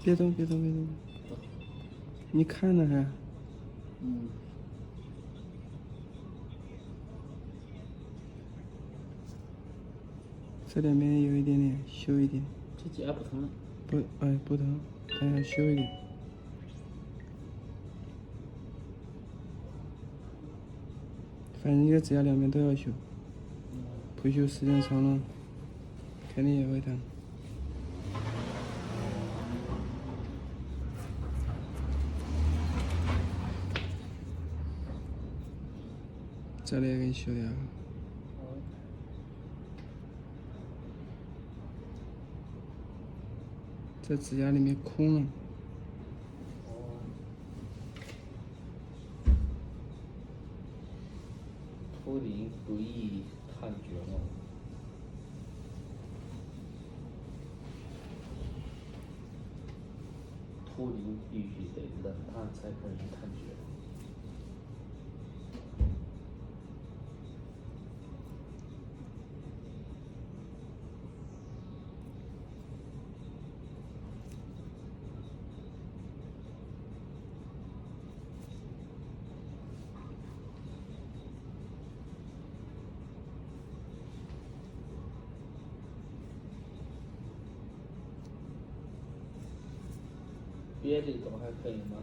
别动，别动，别动。你看着还。嗯。这两边有一点点修一点。这几下不疼了。不，哎，不疼，但要修一点。反正你的指甲两边都要修，不修时间长了，肯定也会疼。这里也给你修掉。这指甲里面空了。图灵不易探绝吗？图灵必须得冷探才可以探绝。别的都还可以吗？